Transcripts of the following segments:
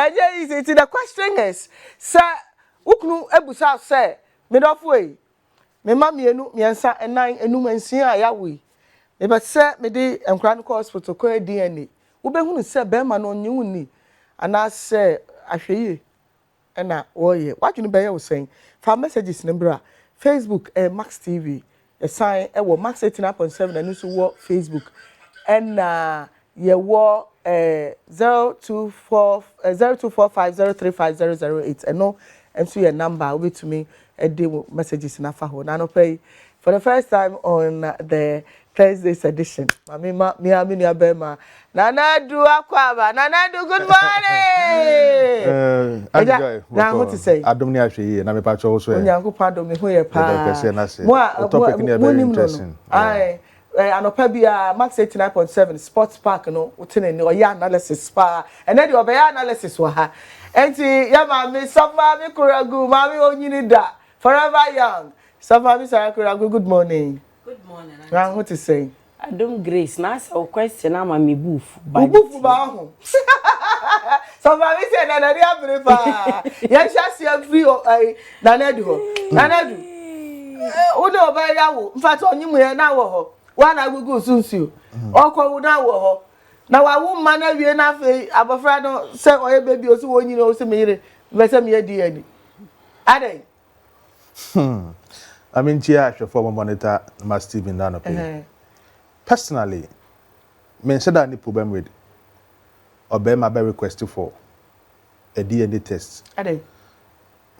easy. The question is, sir, ukunu ebusa say, me dof way. Me ma mienu miensa enan enum ensia ya we. Me be say me di enkran ko hospital ko DNA. Wo be hunu say be ma no nyi ni. Ana say ahweye na oye. What you be here saying? For messages number Facebook Max TV. A sign wo Max 89.7 and also wo Facebook. And ye wo 0245035008 and no and so your number will be to me a day messages na fa ho na no pay for the first time on the Thursday's edition. Mami ma mi amini abema Nana do Akwaba Nana do good morning. Na what to say Adom ni ahwe na me pa cho so e Onyankopon adom me ho ye pa mo topic ni very interesting. Ai anopa bia Max 89.7 sports park no wotene ni oya analysis spa and then the obeya analysis wa ha enti ya ma me sofa me kuragu ma me onyini da forever young sofa me sara kuragu good morning na what to say Adom Grace na say question ama me bufu ba ho sofa me say na dia prefer ya chance free na nadu ho na nadu wo de obeya wo in fact onyimu ye na wo ho wana gugu sunsu okwo na wo ho na wa wo ma na wie na fe abofra no se oye baby o se wonyi no se meyire be se me adi ani adai I mean chia for monitor Master Steven Dano pay. Personally me say that ni problem with obey my be request for a DNA test adai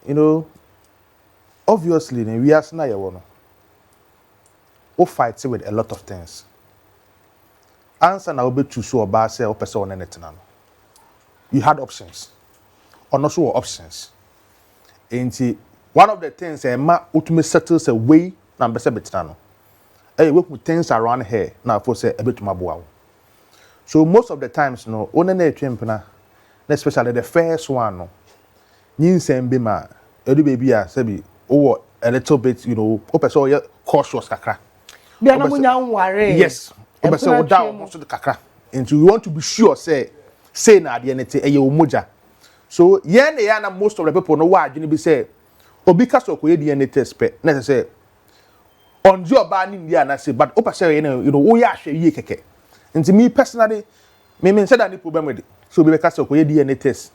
you know obviously we are na ye who fights with a lot of things. Answer now be to so about say or person anything. You had options. Or not so options. And one of the things ma ultimate settles a way na be say betano. We put things around here now for say a bit mabuao. So most of the times no one na twempna especially the first one no. Nyinsem be ma edu baby a say be a little bit you know o person you cautious kakra. Yes. Obeso down most of the kakra. And you want to be sure say na ade anything e moja. So yeah na most of the people no wa adwene be say obi ka so koye DNA test pe na say on your ba ni ndia na say but opa say you know wo ya hwe yi keke. Nti me personally me say that ni problem with it. So be ka so koye DNA test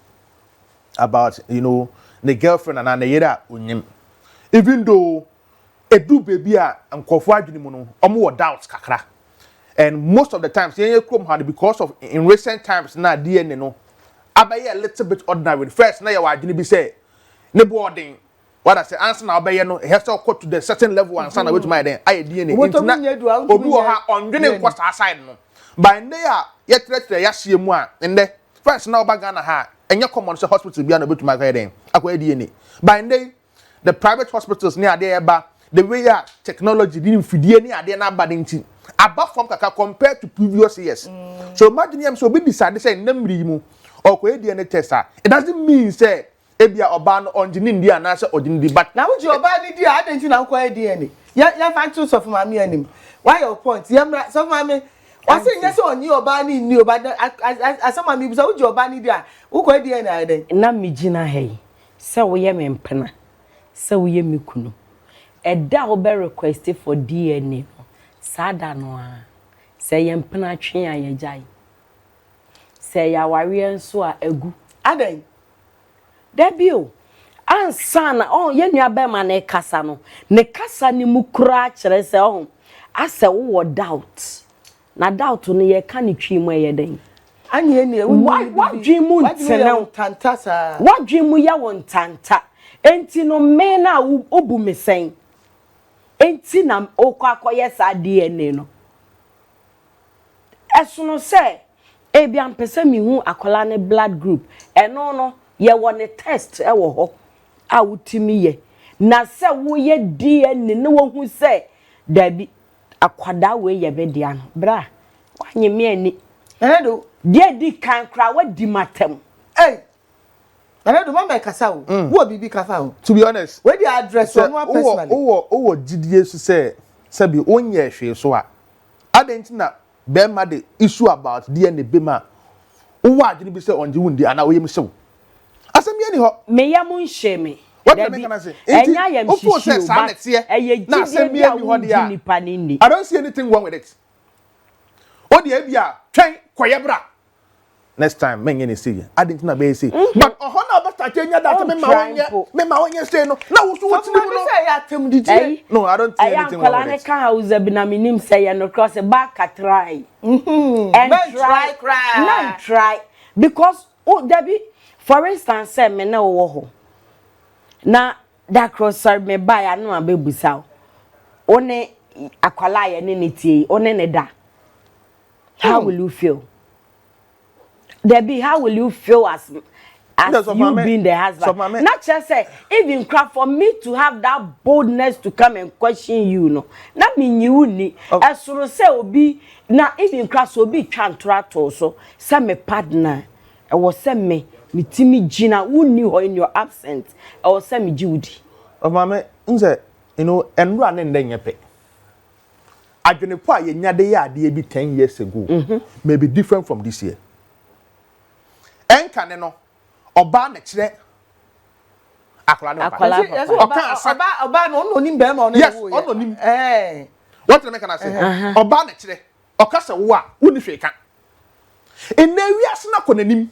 about you know the girlfriend and the yeda unyim. Even though edu baby a nkofo adwene mu no omo wo doubts kakra and most of the times yen krom had because of in recent times na DNA no abaye a little bit ordinary first na your adwene bi say ne boarding what I say answer na abaye no he has to go to the certain level and sana with my then aye DNA intina obi wo ha ondwene nkosa side no by day a ye tretre ya hye mu a ende first na obaga na ha enye common say hospital bia na betu my then akwa DNA by day the private hospitals near there eba the way technology didn't feed any idea na bad thing above from kaka compared to previous years. So imagine him so be decide say namri mu or ko DNA test it doesn't mean say ebia oba no onjini ndia na say ojini but now would you oba ni dia adentin na ko DNA ya fan to Osofo Maame anim why your point ya mra Osofo Maame o say nya say onyi oba ni oba asama mi bi say would you oba ni dia wo ko DNA aden na mi gina hey say wo ye me mpena say wo ye me kunu eda wo be request for DNA sada no a say ye mpena twen a ye jai say ya ware enso a agu aden debio ansa na ye nua be ma na kasa no ne kasa ni mu kura kire say ase wo doubt na doubt no ye ka ni twi mu ye den anye ne wadwi mu ntene tantasa wadwi mu ya won tanta enti no me na obu mesen enti na okwakoye sa DNA no esono se ebia mpese mi hu akola ne blood group eno no ye won test e wo ho a wutimi ye na se wo ye DNA ne wo hu se dabi akwada we ye be dia no bra wanye me ani edo dia di kan kra wa di matem edo mama kasa wo bibi kafa o to be honest where the address one personally o gidie su say bi onye hwe so a adentina be ma the issue about DNA be ma wo adwene bi say onje wundi ana wo yem hyew ni ho me ya mun sheme what the can I say enya yam shishi na asem bi ani ho dia I don't see anything wrong with it o dia bia twen koye bra next time men any see I didn't na be say but na bata tenya that me ma wonye say no na wo so wo tini no say ya tem didi no I don't see anything wrong with it ka hausa bi na minim say ya no cross back try and try because Debbie for instance say me na wo ho na that cross sorry me buy anu abebusa one akwala ya ne tie one ne da how will you feel Debbie, how will you feel as you being the husband? Not just say, even crap for me to have that boldness to come and question you, no. Not mean you need. As soon as say obi, now even crap so be contract also. Say me partner, I was say me Timmy Gina who knew her in your absence. I was say me Judy. Oh, Mama, you know, and running then you pay. I don't know ye nyade ya be 10 years ago. Maybe different from this year. Enka ne no oba na kire akwala no oba no no nim be ma no yes ono nim what the make na say oba na kire okasa wo a woni hweka ena wiase na konanim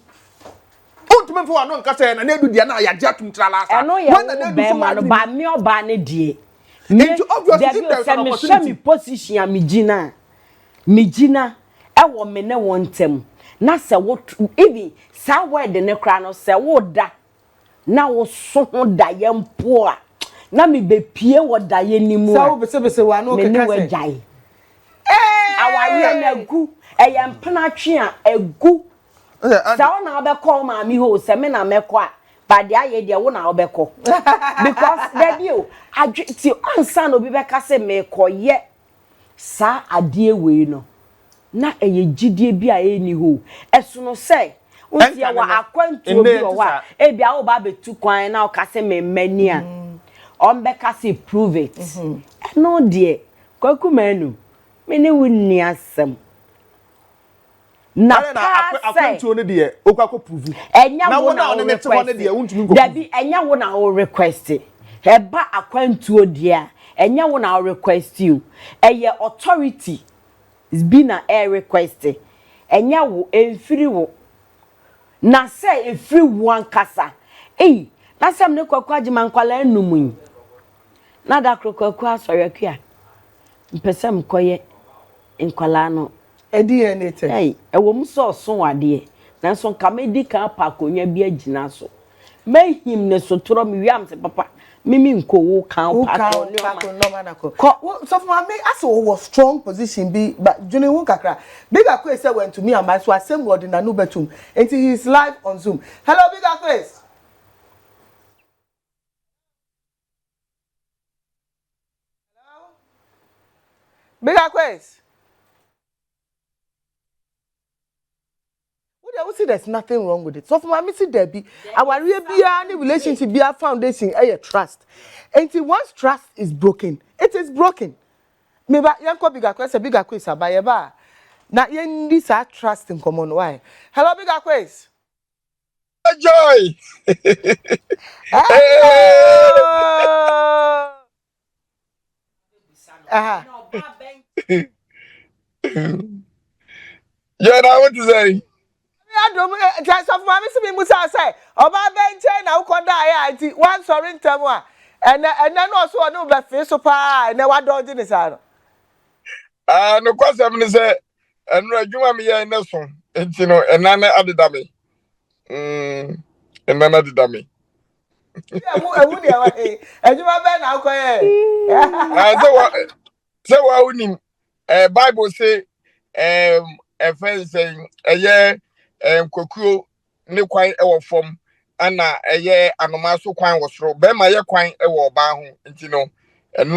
ontuma fo ano nka say na edu dia na ya jatum trala sa when na edu so ma no ba me oba na die into obviously there's an opportunity me position a me gina e wo me ne wontem na se wo even sa word ne kra no se wo da na wo so ho da ye mpo a na me be pie wo da ye nimu sa wo bese wa no ke ka se awari na gu ye mpena twe a egu sa wo na be call ma mi ho se me na me kwa ba de aye de wo na wo be ko because there be o adwiti ansa no bi be ka se me koye sa ade we no na eye gidie bi a eni ho eso no say unti ya wa akwantu obi o wa e bia wo ba betu kwan na o ka se me mani a on be ka se prove it no de kwaku manu me ne wunni asem na akwantu no de o kwa ko prove enya wo na ne te won de untumi go Dabi enya wo na o request e ba akwantu o de a enya wo na o request you eye authority is been a air request enya wo emfiri wo na say efiri one kasa na say me kwakwa agima nkwala anumun na da krokwaku asorekua mpesem koye nkwala no edi enete ewo mu so so wade na so nka medi kan pa konwa bi agina so mehim ne so toro me wiam se papa mimi nko wo kan pa ko so for me as wo strong position be but juni wo kakra big Akwes say went to me and my so asem word na no betum until his live on Zoom. Hello big Akwes. Hello big Akwes. I would say there's nothing wrong with it. So for my Missy Debbie, our real any relationship be our foundation, trust. And once trust is broken, it is broken. Maybe yanko big Akwes abayeba. Na yen this our trust in common. Why? Hello, big Akwes. Joy. Yeah, now what to say? I don't just of my Missy Musa say, Oba Benche now conda I one sorry in Tamwa. And then also I know that face of pie, and what don't in his hand. No question, I'm say, and you want me in this one, and you know, and none of the dummy. And none of the dummy. I would and you are Ben now. So what would him? Bible say, a friend saying, a year, Koku, no quite our form, and a year, and no master quine was through. Ben my quine a war bound, and you know, and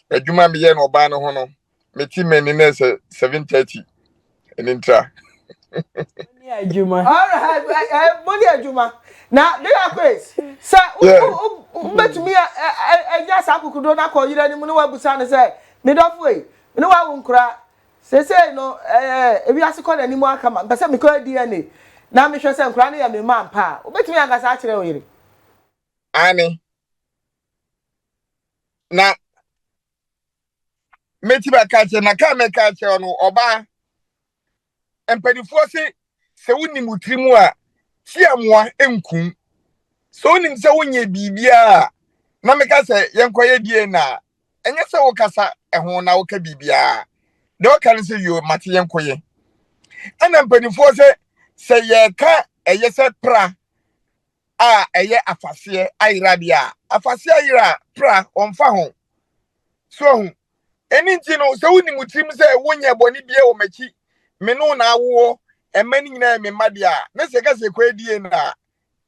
a Juma Bien or Bano Hono, me team and Ines 7:30 and intra. Yeah, Juma. All right, money, Juma. Now, big Akwes, sir, but to me, I just have to do not call you any money. What Busan say, mid of way. You know, I won't cry. Say, no, if you ask to call any more, come on, but some call DNA. na me hwe se nkura ne ya me man pa obetumi agasa akire oyire ani na meti ba ka che na ka me ka che no oba empanifo se woni mutirimu a chiamoa enkum so woni se wonye bibia na me ka se yenkoye die na enye se wo kasa eho na wo ka bibia de wo kan se yo mate yenkoye ana empanifo se ye ka eye se pra a eye afase ayira dia afase ayira pra onfa ho so ho eni nti no se woni mutirim se wonye boni bia wo machi me no na awo emani nyina me made a na se ka se kwedie na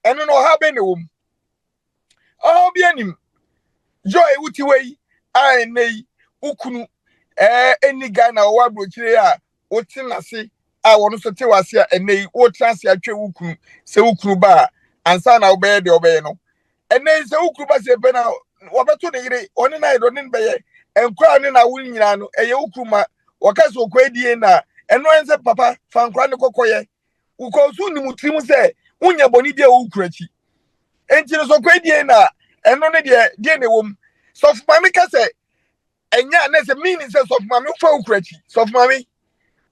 eno no ha be ne wom oh bi anim joy wuti wei ai nei ukunu eni Ghana wo abrochire a woti nase a wono so te wase a enei wo transe atwe ukunu se ukunu ba ansa na obeye de obeye no enei se ukunu ba se pe na wobeto ne yire oni na ido ne beye enkwa ne na wuri nyina no eye ukunu ma wakaso okwedie na eno ense papa fankwa ne kokoye ukosu ni mutrim se unya boni dia ukurachi enti no so kwedie na eno ne de ne wom so fuma ka se enya na se meaning se so fuma ufa ukurachi so fuma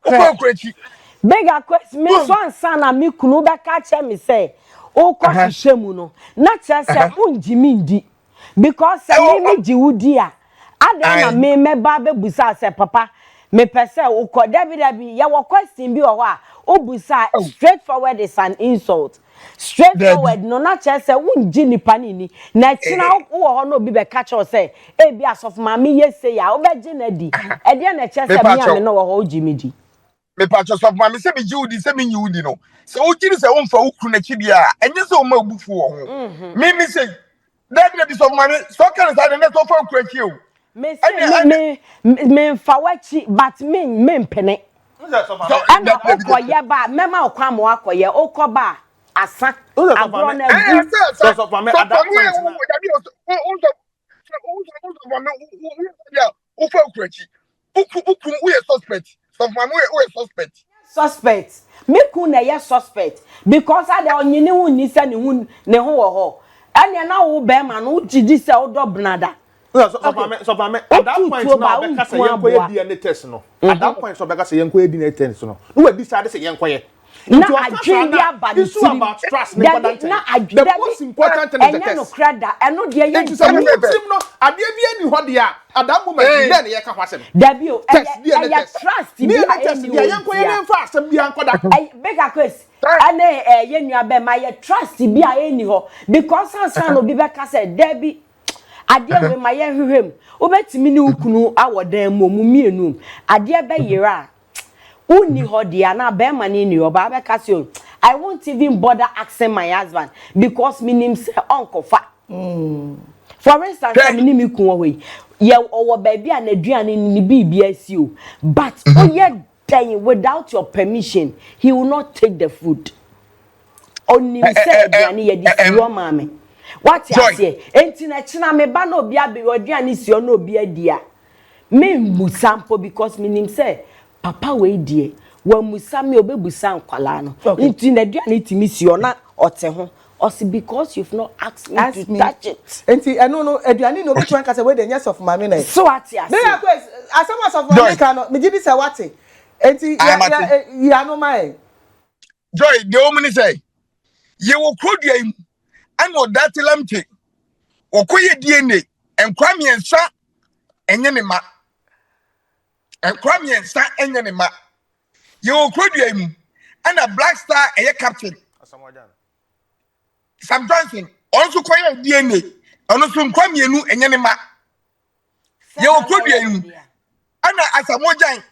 ufa ukurachi big Akwes me so ansa na me kunu be ka che me say o ko hihemu no na che se unjimi ndi because me jiwudi a ada na me meba be busa se papa me pese o ko dabi ya wo question bi o ho a o busa straightforward is an insult straightforward no na che se unji nipa ni na china wo ho no bi be ka che o se e bi Osofo Maame yese ya o be ji na di e de na che se me a me no wo ho jimidi me patcho Osofo Maame se be jiwudi se me nyiwudi no se o jiri se won fa ukru na chibia enye se o ma obufu wo ho me say dabi Osofo Maame so kan sa de na so fa ukru achi o me fawachi but me mpene ana okoye ba mema okwamo akoye okoba asa agro na gu so for me at that point suspect me ku na ye suspect because ade onyini hu ni se ne ho wo ho ene na wo be ma no jiji se odo bnada so for me at that point now be ka say yenkoye DNA test no at that point so be ka say yenkoye DNA test no no we decide say yenkoye na adwin dia ba the issue about trust na the most important thing is the test no krada eno de ye nti say no ade bi ani ho de a at that moment then ye ka hwasem dabio e trust bi a test dia yenkoye ne fa asem bi ankoda big Akwes ane ye nua be ma ye trust bi a eni ho because ansan no bi be ka say dabi ade we ma ye hwehwem obetimi ni ukunu awodan momu mienu ade be yira uni hodia na be mani ni oba be kasio I won't even bother asking my husband because me nim say uncle fa for instance me nim ku wo we ye owo baby an aduane ni bibia asi o but oye then without your permission he will not take the food oni say aduane ye di siwo maame what you say enti na china me ba na obi abi aduane siwo na obi adia me musampo because me nim say papa we die wa musame obebusa nkwala no nti na duane timi si ona ote ho osi because you've not asked me to touch it enti eno no aduane no obetu anka say we dey nyes of Maame na so ati ase me Akwes asama Osofo Maame ka no me gidi say wate enti ya no mai joy the omni say ye wo krodua im an that lamte okoye DNA enkwa miensa enye ne ma enkwa miensa enye ne ma ye wo krodua im ana Black Star eye captain Sam Johnson also koye DNA ono so nkwa mienu enye ne ma ye wo krodua im ana Asamojan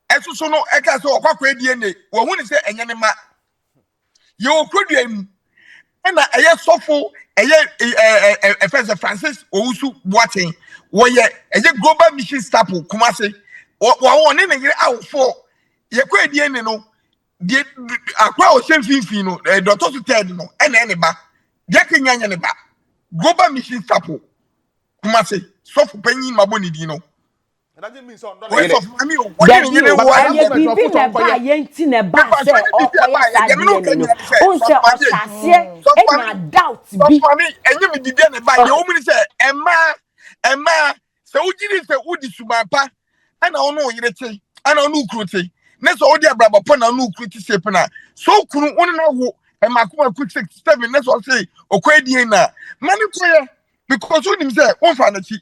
esusu no eka so okwa DNA wo hu ni se enye ne ma ye wo krodua im ana eye sofo eye Francis Owusu Boateng wo ye eye global mission staff Kumase wo ne yire awfo ye kwa DNA no de akwa o semfimfi no doctor to ted no ene ba de kenya ne ba global mission staff Kumase sofo panyin maboni di no That doesn't mean so don't Wait get of it. mommy, what do you But want? I bibi na ba yenti na ba say okoye sadie no. On say osase enya doubt So bi. mommy, and you did na ba you woman say Emma so ujiri say udi sumapa ana ono yirete ana ono ukruti. Na so odi abraba po na ono ukruti sepe na. So kunu ono na wo Emma kuma ku 67 na so say okwedie na. Mani koye because unim say won fa na chi.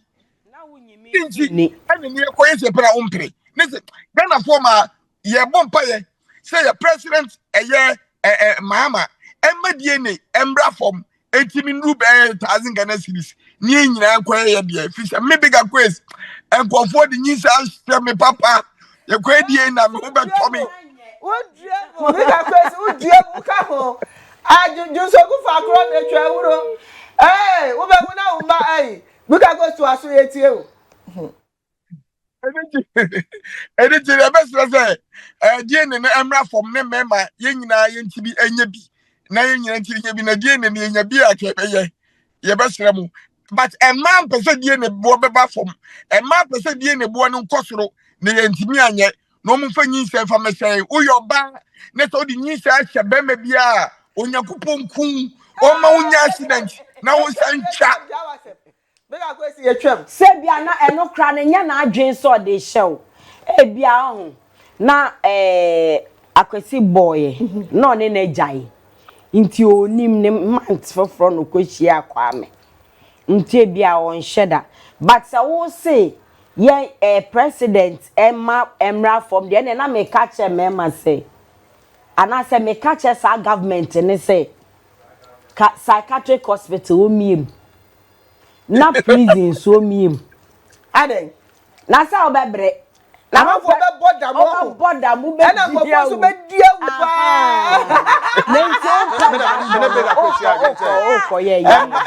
Ni ani ni koye sepe na ompre. Listen, Ghana former ye bompa ye say your president mama emma DNA embra from 18 rube 1000 Ghana cedis ni nyina kwa ye de fisha me big Akwes and comfort the news as me papa ye kwa die na me be to me What dream? Big Akwes, who dream? Ka ho. Aju so ku fa kro na twa wuro. Wo be wona umba Big Akwes to aso ye tie o. anything the best say DNA na embra from ne mema ye nyina ye ntibi enya bi na ye nyina ntibi nya bi na DNA ne nya bi akebe ye besra mu but a man person DNA bo beba from a man person DNA bo no nkosoro ne ye ntimi anye no mo fa nyinsa fa mesai uyoba ne so di nyinsa ahye bema bia onyankopon kun o ma unya accident na wo sancha Big Akwes ye twem. Se bia na eno kra ne nya na adwen so de hyew. E bia ho. Na Akwesi boy no ne na jai. Nti onim ne month foforo no kohia kwa me. Nti bia on sheda. But se wo say ye president emra from there na me catch mema say. Ana se me catch sa government ne say psychiatric hospital o miem. Na prison so miem. Aden. Na sa obebre. Na ma fo be border mo. Border mu be. Na ko fo so be dia wu ba.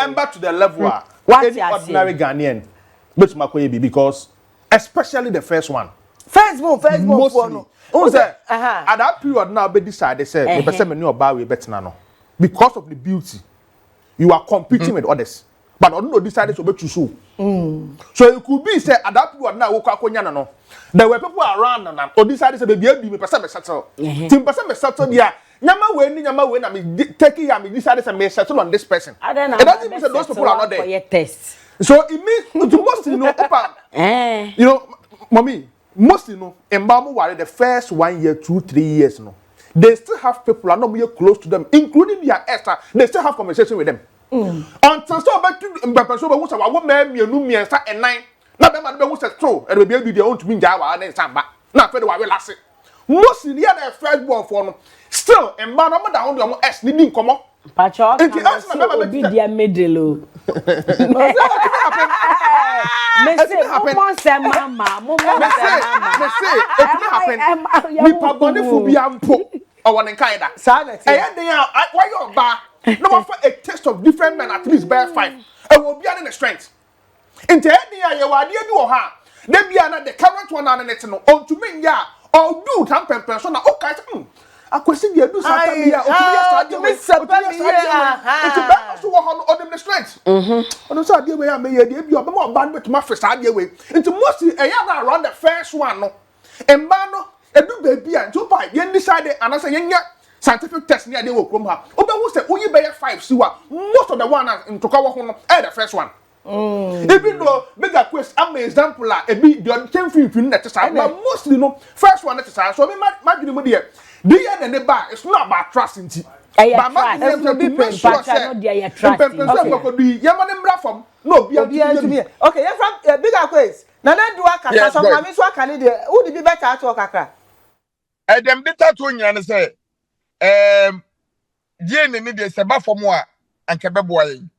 And back to the level any ordinary Ghanaian which makoye because especially the first one. Facebook for no. Who say at that period now be decide say the person me no buy we better no because of the beauty you are competing with others. But I don't know decided to be too so. So it could be say at that period now no. There were people around and or decided to be me person me settle. Team person me settle there. Nyama we na me take ya me decided to me settle on this person. It doesn't mean that those people are not there. For your test. So it means to most you know mommy most in Bamu were the first 1 year 2-3 years no. They still have people are not close to them including their Esther. They still have conversation with them. Until so back to Mbapanso who say wa man me nu me nsa enan na be ma be who say so e be be dey want to me nja wa na nsamba na fe de wa we lase most in the first born for no still en ba no mo da ho s ni nkomo pacho can be dia medelo me say mo say mama mo say it happen me pa body for bi ampo o won nkai da sa na ti e den why your ba no offer a taste of different men at least bear 5 and will be in the strength into any year wadi bi wo ha na bia na the current one na net no on to me ya or do tam person na okay Akwesi dia do sata bia o to me start into back so wo ho on the strength ono so ade we ya me ya dia bi o be mo ban betuma fe sa ade we into most e ya na around the first one no emba no edu baby a to buy ye decide and say ye scientific test near they will come ha. Oba who say only bear 5 siwa. Most of the one in Tokawa Hono the first one. Even though Big Akwes am example la e be the same thing that is but mostly no first one that is so me imagine mo there. The end ba it's not about trust in it. But ma be trust. No be okay, you from Big Akwes. Na na do aka so mama so aka ne de who di be better to kakra. Dem data to nyane say die ne de seba fom a anka beboa yen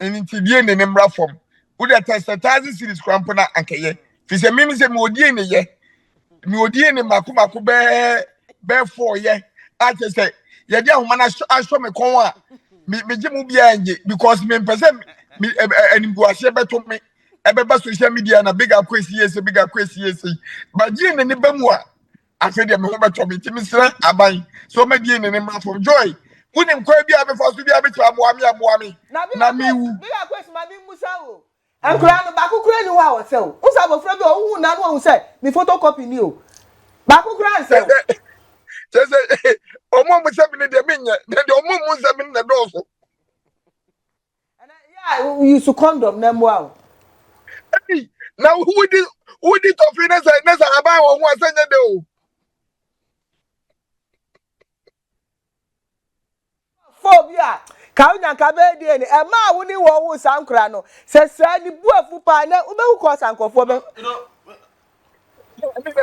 enti die ne mra fom wo de testatize series krampo na anka ye fi se mimi se me odie ne ye me odie ne makomako be 4 ye a che se ye de ahoma na asho me kon a me je mu bia anje because me pese me animguase beto me ebeba social media na Big Akwes yes Big Akwes yes but die ne ba mu a afi de me ho beto me timi sra aban so me die ne mra fom joy unim kwa bia be faso bia be to aboa me na me wu Big Akwes ma bi musa o Ankura no ba kukura ni wa wo se o. Unsa bo fra bi o hu na no hu se me photocopy ni o. Ba kukura se o. Say omo mo se bi de menye. De omo mo se bi na do so. Yeah, we use condom na mo o. Now who did to finish na sa aba wo ho asanya de o. Phobia. Ka unya ka be die ni. E ma wo ni wo wo sankura no. Se ni bu afu pa na ube wu ko sankofo be.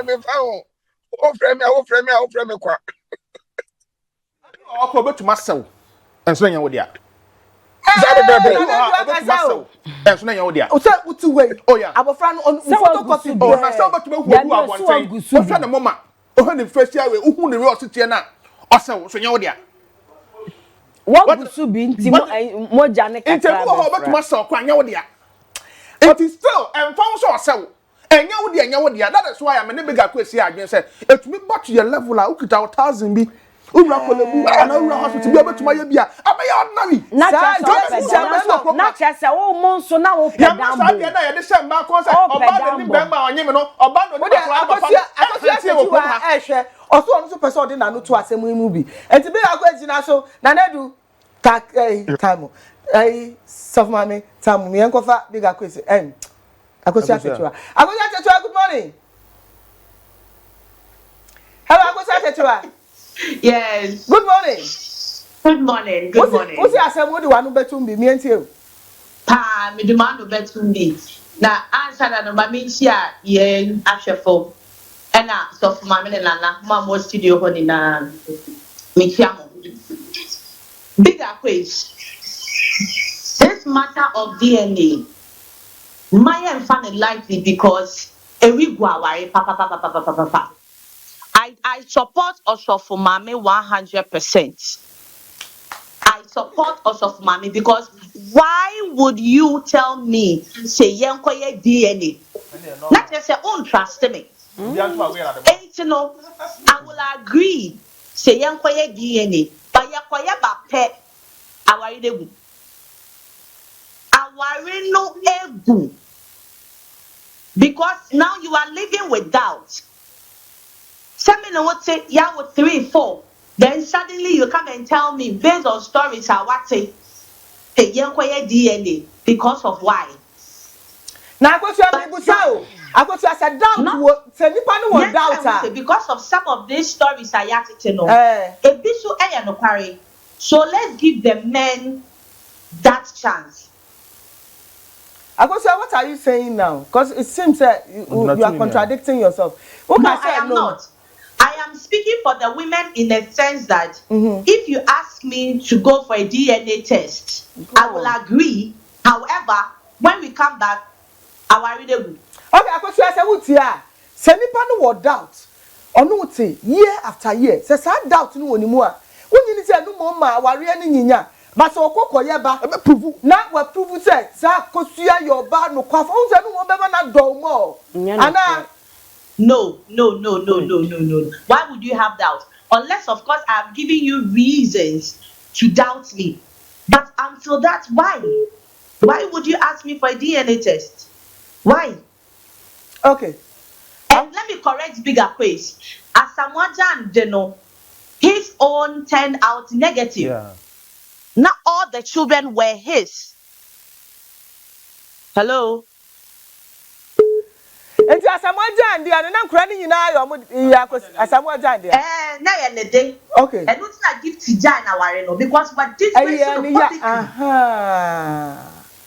Me found. O frame me kwa. O ko betuma sew. Enso nya wo dia. Zabe bebe. Betuma sew. Enso nya wo dia. O se utu we. Oh yeah. Abofra no photocopy. Oh na sew betuma hu hu abonten. Wo fa na mama. O ha ni facial we hu ni we o setie na. O sew so nya wo dia. What gusu bi nti moja ne kakra. Ntemu ho betuma sew kwa nya wo dia. It is still enfon so sew. Enya wo dia nya wo dia. That is why I me bigger kwesi adwen say etumi back to your level a ukita 1000 bi. Ura kolebu ana ura hospital bi abetuma ye bia abeya ordinary. Na chese wo monso na wo pedambo. Ya ma na ye de se mba ko say oba de bemba onye me no oba no ni papa ehwe oso onu so person de na no to asem mu bi enti be agwagina so na nadu time Osofo Maame time me enkofa bigger kwesi akosia tetua good morning. Hello akosia tetua. Yes. Good morning. Good morning. Good morning. What's your asem wodi wanu betum bi me entie o. Pa me demand betum bi. Na answer na no ba me chia ye ahwefo. Ena Osofo Maame ne nana ma mo studio ho ni na me chia mo. Big Akwes. This matter of DNA my am find likely because we go away papa. I support Osofo Maame 100%. I support Osofo Maame because why would you tell me say yenkoye DNA? Not just say trust me. Ain't no, I will agree say yenkoye DNA, but yenkoye ba pe awari degu. Awari no egu. Because now you are living with doubt. Some would say, yeah, with 3, 4. Then suddenly you come and tell me, based on stories, I what say, hey, DNA because of why? Now, I got to say doubt. Because of some of these stories, I had to know. A bit no carry. So let's give the men that chance. Akosia, what are you saying now? Because it seems that you are contradicting yourself. No, I am not. I am speaking for the women in the sense that if you ask me to go for a DNA test, I will agree. However, when we come back, I will read it. Okay, Akosia, say what here? Say nipa no word doubt. Ono uti year after year. Say sad doubt no woni mu a. Woni ni say no mo ma aware ni nyinya. But so kokoye ba prove na we prove say sa kosua your ba no kwafo unse no mo be na do mo ana no. Why would you have doubt? Unless of course I am giving you reasons to doubt me. But until that, why would you ask me for a DNA test? Why? Okay. And let me correct Big Akwes. As Samoajan Deno, his own turned out negative. Yeah. Not all the children were his. Hello? Enti Asamoah dia na nkura ni nyina ayo mo ya Asamoah dia. Na ye ne dey. Okay. And not na gift to Jan na ware no because but this way so public.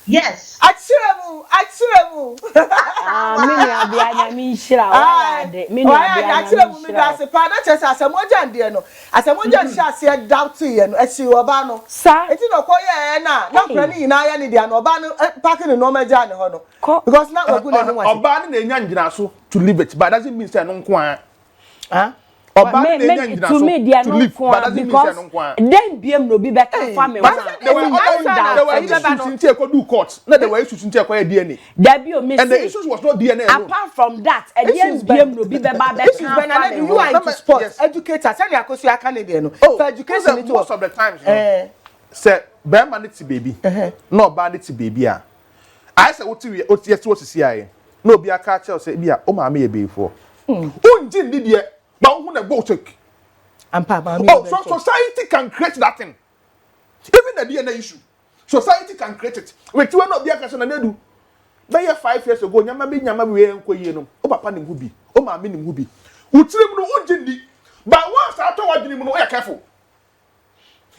Yes. Achiremu. Mini abia na mi nhira wa ya de. Mini abia na achiremu mi da se pa na chese Asamoah dia no. Asamoah shi ase doubt ye no. Esi oba no. Sa. Enti no koye na nkura ni nyina ya ni dia no oba no pack ni no ma ja ne ho no. Because na ogu na ni wase. Oba ni na nya njira so to live it but doesn't mean say no nko an. Huh? Oba ni na nya njira so to live but doesn't mean say no nko an. Then biem no bi be ka fa me wa. There were issues in take do court. No there were issues in take DNA. There be o me say. And the issues was not DNA alone. Apart from that, again biem no bi be ba be ka. You are into sports. Educators, say akosu aka ne de no. For education it most of the times say be man it baby. No ba it baby a. I say what yes what CI. No be a catcher say be a o maame ye before. Unjin did ye, but who na go take. And Papa, Oh, so society can create that thing. Even the DNA issue. Society can create it. Wait, you not be a person and do. By 5 years ago, nyama be enko ye no. O papa nim hu bi. O maame nim hu bi. Utirim no unjin di. But once I told you no, you careful.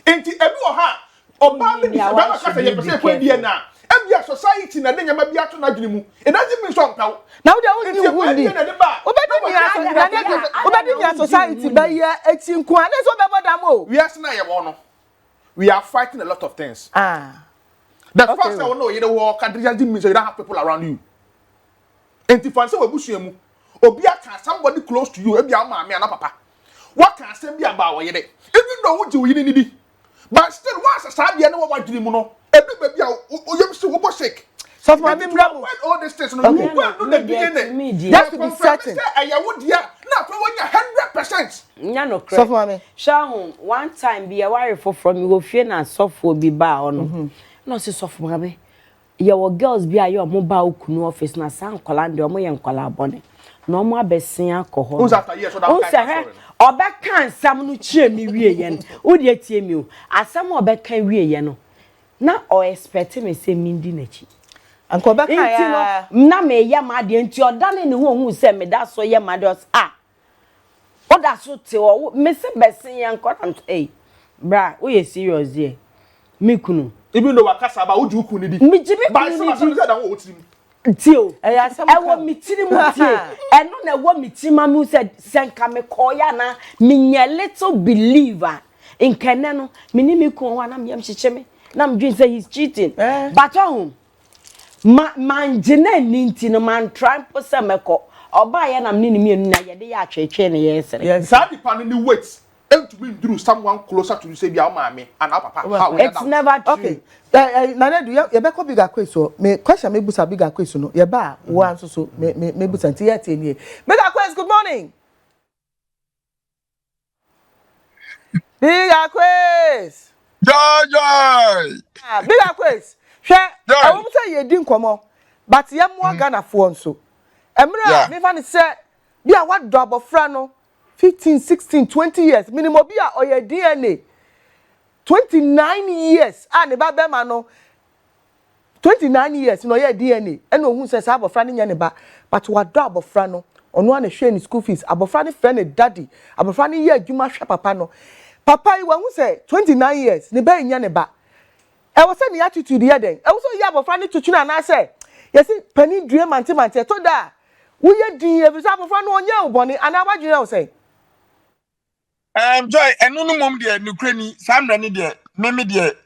Enti ebi o ha. Oba be di ba ka say ye pese kwa die na. Ebia society na nyama bi ato na dwene mu. It doesn't mean so nkaw. Now they only who obedi society by year 18 kwa na so be bodam o. We are na ye no. We are fighting a lot of things. The first thing I know, you know what country means you don't have people around you. And if I say we bush you, Obia can somebody close to you, Ebia mama and papa. What can I say about you? Even though what you need, but still once I start the know what you know, every baby you still go sick. So for me, all this things, no, you go the beginning. That to be certain. I would yeah, now for 100%. No, so for me. Shahu, one time be a worry for from you, fear and soft for be bar on. No, so soft Maame. Your girls be a your mobile kunu office na san kolande omo ye nkola bone. No mo abesin alcohol. Who's after years so that kind obeka nsam no chie mi wie ye no. Wo de tie mi o. Asam obeka wie ye no. Na o expect me say mi ndi nachi. Anko obeka ya na me ye ma de nti odane ne hu say me da so ye ma de oda so te o me se besin ye nkola bra wo ye serious there. Me kunu even though wakasa about uju ku ni di me jibe but some say that wo otiri tio e wo mitiri mu tie eno na wo mitima mu said senka me koya na me nya little believer in keneno me ni me ko wa na me hyeche me na me say he's cheating but home man jena ninti no man try pose meko oba ye na me ni me na ye de ya atwetwe ne ye sere yes that depend ni wait and to be through someone closer to you say be our mommy and our papa how it's never true okay nana do you be ko bigger question me question me busa bigger question no ye ba wo anso so me busa nti ye tie nie bigger question good morning bigger question Joy bigger question hwe I want say ye di nkomo but ye mo Ghana fo nso emra me fa ne say bi a what do abofra no 15, 16, 20 years. Minimum be a or your DNA. 29 years. Ah, ne ba be ma no. 29 years no your DNA. And no who says abofra ni nya ne ba. But what do abofra no? Ono an share ni school fees. Abofra ni friend daddy. Abofra ni ye adwuma hwe papa no. Papa you who say 29 years. Ne ba nya ne ba. E wo say ni attitude ye den. E wo so ye abofra ni tutu na na say. Yes, penny due mante to da. Wo ye din e bi say abofra no onye obone ana wadwere wo say. Joy, eno no mom de nukrani samra ni de meme de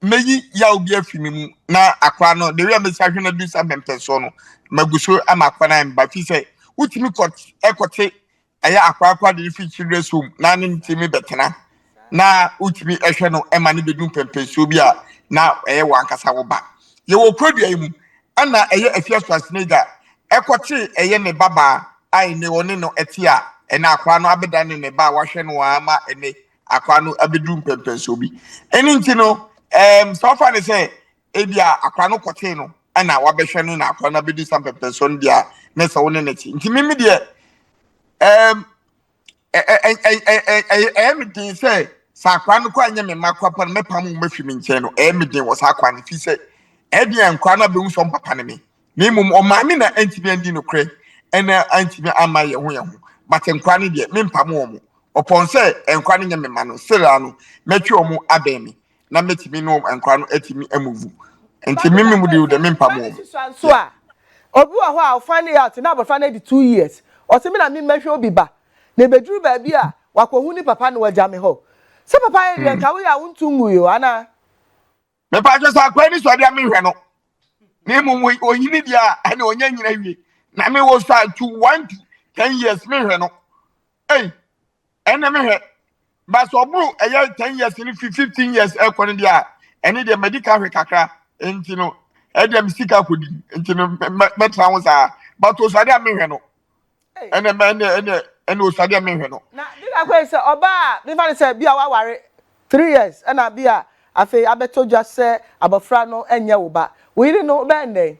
meyi ya obi afimi mu na akwa no de we me sahwe na du sam pempeso no maguso ama akwa na mba fi say utimi ekote aya akwa de fi children's home na ne ntimi betena na utimi ehwe no ema ne bedum pempeso bi a na wankasa wo ba ye wo produe mu ana afia swasnega ekote ne baba ai ne woni no etia ena akwa no abeda ne ba wahwe no ama ene akwa no abedu mpempenso bi eni nti no so far ne say ebia akwa no kote no ana wabehwe no na akwa no abedu sam pempenso no dia ne se woni ne ti nti mimi de me din say sa akwa no kwa anya me makwa pa me pam mo mafi me nche no me din wo sa akwa no fi say ebia akwa no be hu so papa ne me mum o ma me na antibi andi no kre ena antibi ama ye ho but enkwani de mempam omo upon say enkwani nye mema no sira no metwe omo abemi na metimi no enkwano atimi amuvu enti mimmu de mempam omo so a obi wa ho a find out na abofra na di 2 years o se me na me mehwe obi ba na beduru ba bi a wakohu ni papa no waja me ho se papa ye de nka we ya wontu nguyo ana me pa jo sa kwani so dia me hwe no ni mu ohini dia ana onya nyina wie na me wo sa to 1 to 10 years me hwe no ene me hwe ba so bru 10 years ni 15 years ekoni dia ene dia medical hwe kakra enti no dia misika kodi enti no metra wo sa but o sa dia me hwe no ene o sa dia me hwe no na diga kwe se oba me fa se bia wa ware 3 years na bia afi abeto dwa se abofra no enye wo ba we yiri no be ndey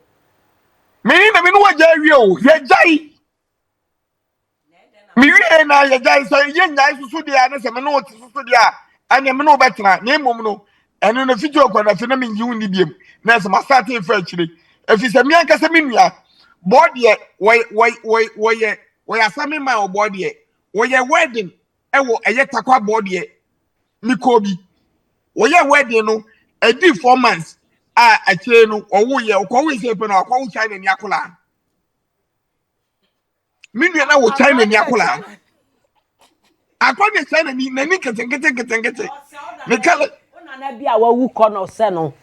me na me no waja wie o ye jai me wie na ye jai so ye nyai susu dia na se me no ti susu dia anya me no betra na emom no eno no fiti okwana fi na me nyi ni biem na se ma start e fa chire efi se me anka se me nua body we asame ma o body we wedding e wo eye takwa body mi kobi we wedding no e di 4 months a chire no owo ye okwo se pe na okwo China ni akola mi nua na wo China ni akola akwa China ni nani kete me kala Una na bia wa wu kono se no.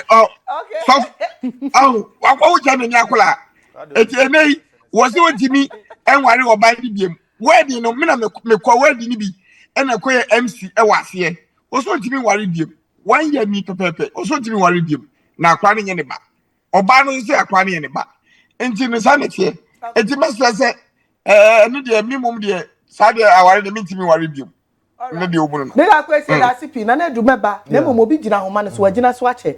oh okay so akwa China ni akola eti enei wo se wotimi enware oban ni biem wedding no me na me kwa wedding ni bi ena koye MC e wase wo so wotimi ware biem 1 year ni pepepe wo so wotimi ware biem na akwa ne nye ne ba oban no se akwa ne nye ne ba enti no sa ne tie enti mesra se enu de mimum de sa de aware de mintimi ware biem ne de obunu no me Akwes da sipi na du meba na mo bi gina homa ne so agina so ache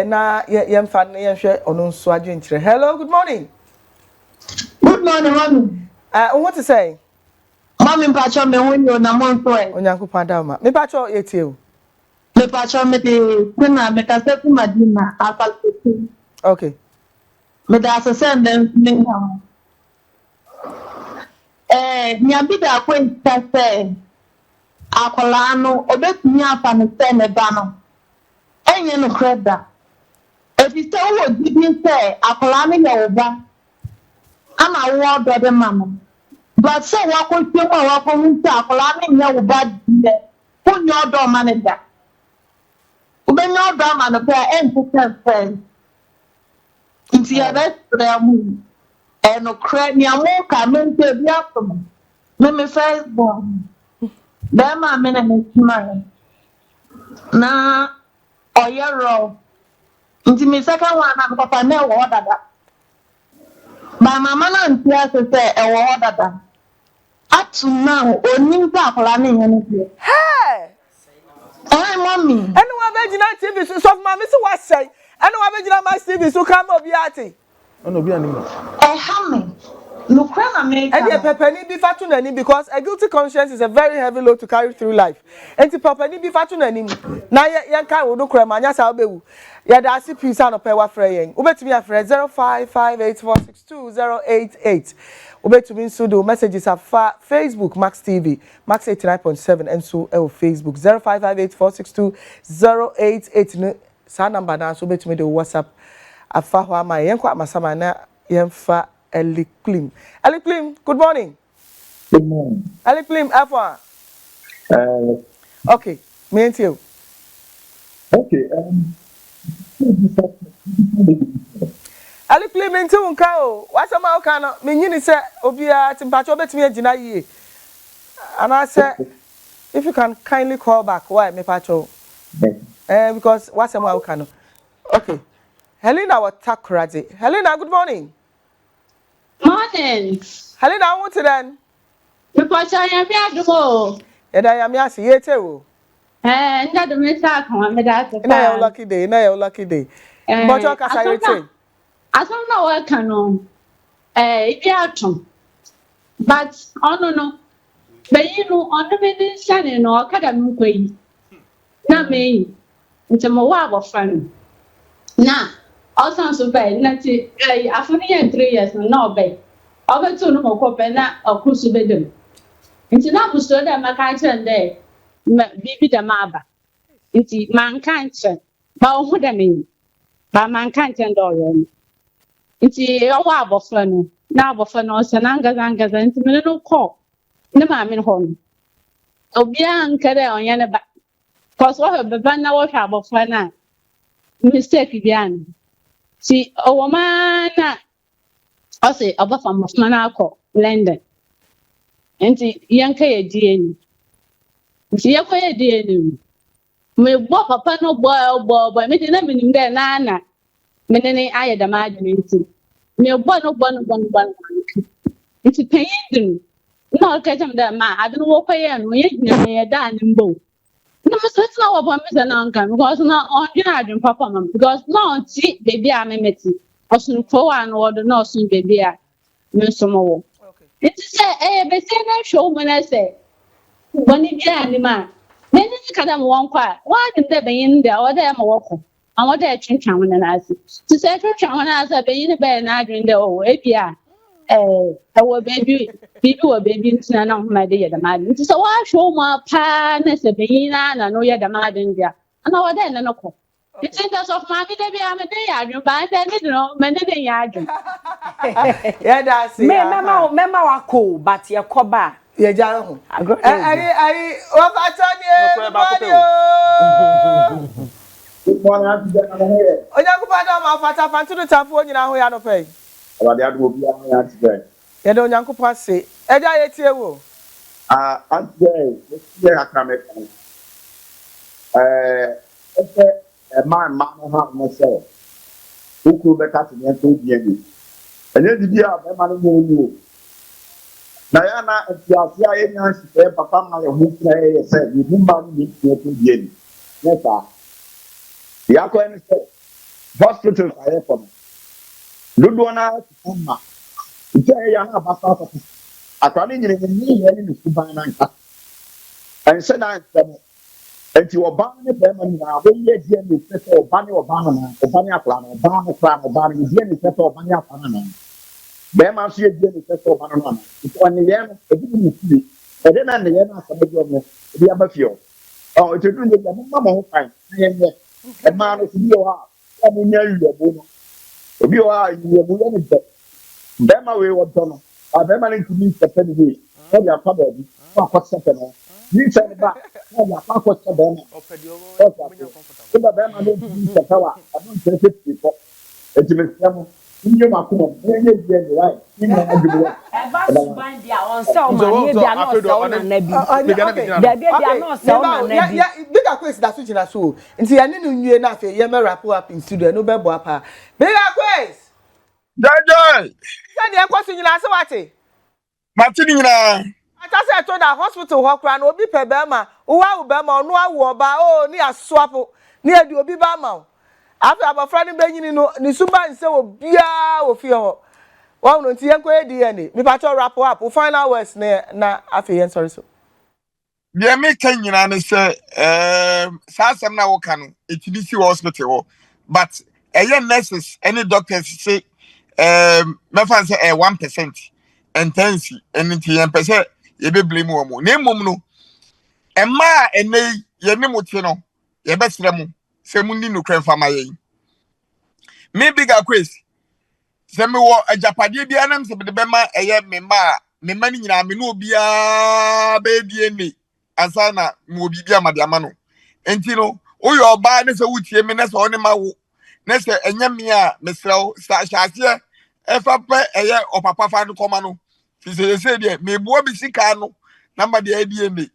na ye mfa ne ye hwe ono nso adwenkyere. Hello, good morning. Good morning, mommy. What to say? Mommy, pacho me when you na monto e. Onyankopon da ma. Me pacho yetie o. Me pacho me de kuna me ka se ku madina afalti. Okay. Me da se send them ninga. Nya bi da Akwes ta se akola no obetumi afa ne se ne ba no. Enye no kreda. E fi se wo didi se akola ne ye wo ba. Ama wo do de mama. But so what could you walk on Takolani, no bad, put your door manager. When your door man of prayer and put her friend. It's your best moon. And no crack near more coming to the afternoon. Mimi first born. Then my minute tomorrow. Na or your row. Into me second one, I'm papa no order that. My mamma and Pierre say a order that. Up to now, only Takolani and Hey! Hey, mommy. Anyone be gina TV so Maame so what say? Anyone be gina my TV so come obiati. Ono bi anim. Hammy. Look, I make And the pepeni be fatu nani because a guilty conscience is a very heavy load to carry through life. And the pepeni be fatu nani. Na yan kan wo do kra ma nya sa obewu. Ya da si pisa no pe wa frɛ yen. Ubetumi afrɛ 0558462088. Ubetumi nso do messages afa Facebook Max TV Max 89.7 and so Facebook 0558462088 no sa number na so ubetumi do WhatsApp afa ho ama yen kwa masama na yen fa Eliklim. Eliklim, good morning. Good morning. Eliklim, F1. Okay, me and you. Okay. Eliklim, into unkao. What's a maokano? Meaning, sir, Obia, Timpacho, bet me a Gina ye. And I said, if you can kindly call back, why, me pacho? Because what's a maokano? Okay. Helena, what takradi? Helena, good morning. Morning. Helena, I want to then. Because I am here. And I am yasi, yet, oh. That the miss out on me that. Na your lucky day, na your lucky day. But you can say it. I don't know what can on. But no. But you know, on the minute, Shannon or Academy Quay. Not me. It's a more friend. Now, all sounds so bad. After 3 years, no bad. Over to no more copena or crucibedum. It's not to show them a kitchen there. Bibi the maba. It's mankind. But who the mean? But mankind and all. It's a wab of fun. Now of fun or sanangas and no call. No, I'm in home. Obian Kade on Yanaba. Cause what a banner was about fun. Mistake Bian. See, a woman. I say, above a Manako, London. And the Yanka DNA. See, Yanka DNA. Me walk upon no boy, me didn't mean there, Nana. Many I had imagined. Me one. It's a pain. No, catch him there, ma. I don't walk away and we ain't done in both. No, it's not what I'm saying, because now on your adjun papa, because now see baby I met it. Also for one or the nurse baby I know some more. Okay. It's a say show when I say when it be man. Then you can one quiet. Why did they be in there or they am walk? I want to change when I see. To say when I say be in the bed and I drink the oh API. Our baby were baby into an of my day the man. It is a wash show my pan as a bean and I know you're the mad in there. And our then no call. It's in terms of mommy, baby, I'm a day. I buy that, you know, many day. Yeah, that's it. Mema wako but ye koba. Ye ja ho. Agro. Ai, o ba No, tani pray, e. Good morning, I'm here. Onyankopɔn na ma fata fantu no tafo nyina ho ya no pɛ. About the other be on today. Ye de onyankopɔn ase. Eja ye tie wo. I'm today. I can make a man have myself. Who could be cutting and to be any. And then the dear man who Diana, if you are here, Papa, my who said, you do money to be any. Yes, sir. The Akwes hospital I for me. Ludwana Kuma. Yana Basa. According to me, any Subananka. And said I said, and you are banning them now. When you hear me, or Banny or Banana, or Banya Plan, or Banana Plan, or Banny, or Banya Panana. Bema see again, or Banana. It's on the end, a good sleep. And then the end of the other few. Oh, it's a good mamma fine. A man is you I mean, you if you are, you will any bet. Them away what done. I've ever to meet the penny. Tell your father, what's happening. You said back. Tell your father what's happening. If a Bama don't use the power, I don't take it before. It's a family. You must come on, right. You know, I do it. Bind their own self, man. They are not selling a nebi. They are not selling a nebi. Yeah, big Akwes that's which na so. Nti ya ne nwie na afi ye me wrap up in studio no be bo apa. Big Akwes. Joy. Say dey kwaso nyina se wate. Matini nyina. Ata say to da hospital ho kra na obi pe be ma. Wo wa wo be ma ono awo oba o ni asoapo. Ni edi obi ba ma. Afi abafra ni benyini no ni suba nse obia wo fie ho. Wa no nti yenko edi me pa to wrap up. Wo final words na afi yen sorry so. Bia me kan nyina ne se sa asem na wo ka no etimi si hospital ho but nurses any doctors say me fan say 1% intensi enti yen pese ye be blame wo mo na mom no emma enei ye ne mote no ye be sere mo se mu ni no kran fama ye me big Akwes se me wo ajapade bia nam se be ma me ma ni nyina me no bia be die ni asana mo bibia madiama no enti no oyo oba ne se wutie me ne se one ma wo ne se enya me a mesrew sa hase efa pe opapa fa no koma no fi se de me buo bi sika no na ma de adie ne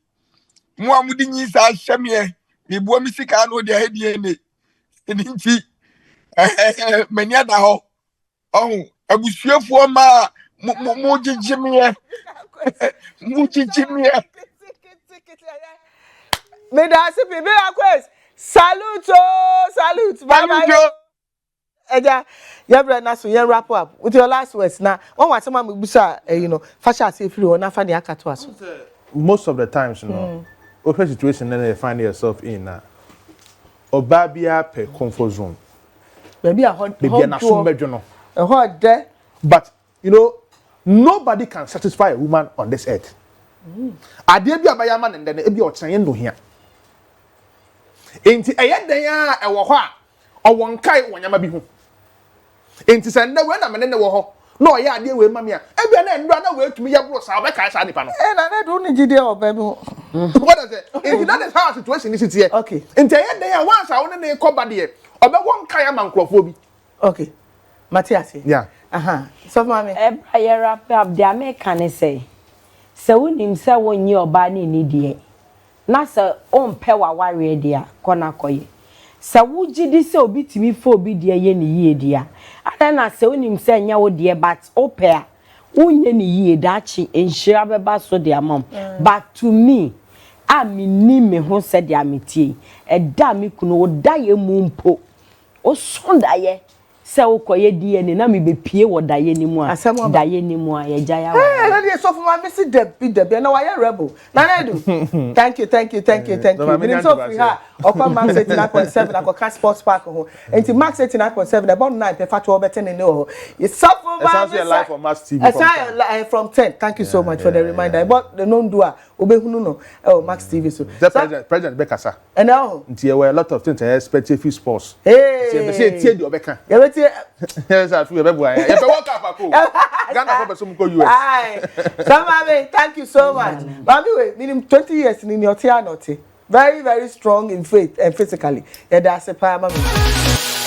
mo amudi nyi sa hye me buo mi sika no de adie ne enti mani ada ho abusuafo ma mo jijime mo jijime Me da se Big Akwes. Salute oh, salute. Bye bye. Eja, yebra na so yen wrap up with your last words na. One what some me busa you know, fashion say free na fa de akato aso. Most of the times, you know, open situation then you find yourself in na. Obabia per comfort zone. Baby a hot. Baby na so bedwo no. A hot there. But you know, nobody can satisfy a woman on this earth. Ade bi abayama nende na ebi okyeranye no hia. Enti eyeden a ewo ho a owonkai wonyama bi hu. Enti se nda we na mene ne wo ho na oye ade we mame a ebia na ndra na we atumi ye bro sa obeka sa nipa no. Na na do ni gide o baby. What does it? If that is how situation is here. Okay. Enti eyeden a once a won ne koba de obe wonkai amankrofo bi. Okay. Matthias. Yeah. So mama. I wrap up the American say. Se wonim se wonyi oba ni ni die. Na se ompe wa ware dia kona koye. Se wugidi se obi timi fo obi die ye ni yie dia. Ada na se wonim se nya wo die but ope a wonye ni yie dachi enhira beba so dia mom. But to me a minni me ho said ya metie e da me kunu o da ye mu mpo o sonda ye se wo koye DNA na me be pie wo da ye ni mu a da ye ni mu a ye jaya wa na dey Osofo Maame si Debbie na wa ye rebel na na do thank you me so free ha okwa Max 89.7 akoka sports park ho enti Max 89.7 about 9 pe fa to obeten ni ho Osofo Maame your life on Max TV from 10 thank you so much for the reminder but the non do a obehunu no oh Max TV so president Bekasa and now there were a lot of things I expect if sports hey say tie di obeka yes I feel bebo ya be work up ako Ghana for person go US aye Mame thank you so much Mame we minimum 20 years in your tia not very strong in faith and physically yeah that's a Mame